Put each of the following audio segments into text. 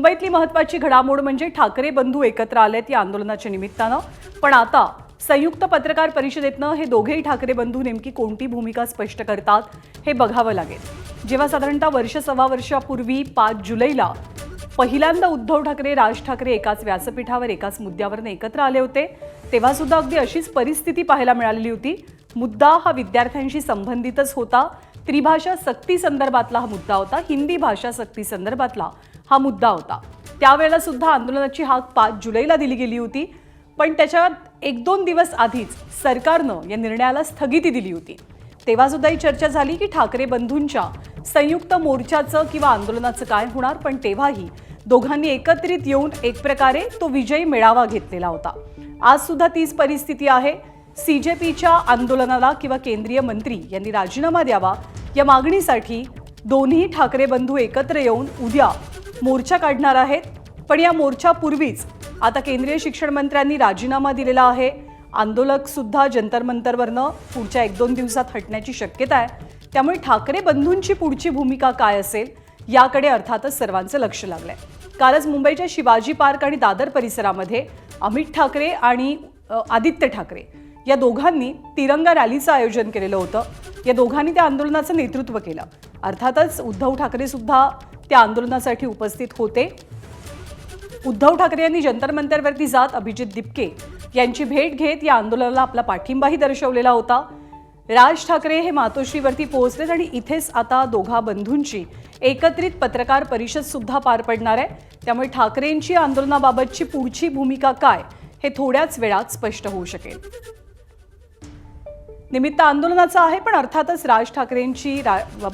मुंबईतली महत्त्वाची घडामोड म्हणजे ठाकरे बंधू एकत्र आलेत या आंदोलनाच्या निमित्तानं। पण आता संयुक्त पत्रकार परिषदेतनं हे दोघेही ठाकरे बंधू नेमकी कोणती भूमिका स्पष्ट करतात हे बघावं लागेल। जेव्हा साधारणतः वर्ष सव्वा वर्षापूर्वी 5 जुलैला पहिल्यांदा उद्धव ठाकरे राज ठाकरे एकाच व्यासपीठावर एकाच मुद्द्यावरून एकत्र आले होते, तेव्हा सुद्धा अगदी अशीच परिस्थिती पाहायला मिळालेली होती। मुद्दा हा विद्यार्थ्यांशी संबंधितच होता। त्रिभाषा सक्ती संदर्भातला हा मुद्दा होता, हिंदी भाषा सक्ती संदर्भातला हा मुद्दा होता। त्यावेळेला सुद्धा आंदोलनाची हाक 5 जुलैला दिली गेली होती, पण त्याच्या 1-2 दिवस आधीच सरकारनं या निर्णयाला स्थगिती दिली होती। तेव्हा सुद्धा ही चर्चा झाली की ठाकरे बंधूंच्या संयुक्त मोर्चाचं किंवा आंदोलनाचं काय होणार, पण तेव्हाही दोघांनी एकत्रित येऊन एक प्रकारे तो विजयी मेळावा घेतलेला होता। आज सुद्धा तीच परिस्थिती आहे। सीजेपीच्या आंदोलनाला किंवा केंद्रीय मंत्री यांनी राजीनामा द्यावा या मागणीसाठी दोन्ही ठाकरे बंधू एकत्र येऊन उद्या मोर्चा काढणार आहेत। पण या मोर्चापूर्वीच आता केंद्रीय शिक्षण मंत्र्यांनी राजीनामा दिलेला आहे। आंदोलक सुद्धा जंतर मंतरवरनं पुढच्या 1-2 दिवसात हटण्याची शक्यता आहे। त्यामुळे ठाकरे बंधूंची पुढची भूमिका काय असेल याकडे अर्थातच सर्वांचं लक्ष लागलंय। कालच मुंबईच्या शिवाजी पार्क आणि दादर परिसरामध्ये अमित ठाकरे आणि आदित्य ठाकरे या दोघांनी तिरंगा रॅलीचं आयोजन केलेलं होतं। या दोघांनी त्या आंदोलनाचं नेतृत्व केलं। अर्थातच उद्धव ठाकरे सुद्धा त्या आंदोलनासाठी उपस्थित होते। उद्धव ठाकरे यांनी जंतर मंतरवरती जात अभिजित दिपके यांची भेट घेत या आंदोलनाला आपला पाठिंबाही दर्शवलेला होता। राज ठाकरे हे मातोश्रीवरती पोहोचलेत आणि इथेच आता दोघा बंधूंची एकत्रित पत्रकार परिषद सुद्धा पार पडणार आहे। त्यामुळे ठाकरेंची आंदोलनाबाबतची पुढची भूमिका काय हे थोड्याच वेळात स्पष्ट होऊ शकेल। निमित्त आंदोलनाचं आहे, पण अर्थातच राज ठाकरेंची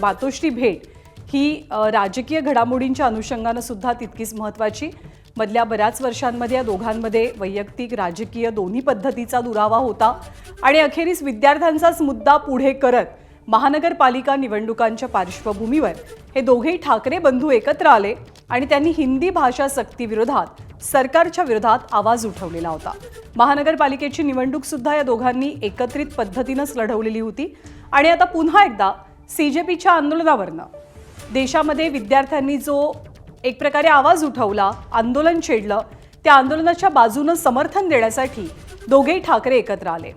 मातोश्री भेट ही राजकीय घडामोडींच्या अनुषंगानं सुद्धा तितकीच महत्त्वाची। मधल्या बऱ्याच वर्षांमध्ये या दोघांमध्ये वैयक्तिक राजकीय दोन्ही पद्धतीचा दुरावा होता आणि अखेरीस विद्यार्थ्यांचाच मुद्दा पुढे करत महानगरपालिका निवडणुकांच्या पार्श्वभूमीवर हे दोघेही ठाकरे बंधू एकत्र आले आणि त्यांनी हिंदी भाषा सक्ती विरोधात सरकारच्या विरोधात आवाज उठवलेला होता। महानगरपालिकेची निवडणूक सुद्धा या दोघांनी एकत्रित पद्धतीनंच लढवलेली होती आणि आता पुन्हा एकदा सीजेपीच्या आंदोलनावरनं देशामध्ये विद्यार्थ्यांनी जो एक प्रकारे आवाज उठवला, आंदोलन छेडलं, त्या आंदोलनाच्या बाजूनं समर्थन देण्यासाठी दोघेही ठाकरे एकत्र आले।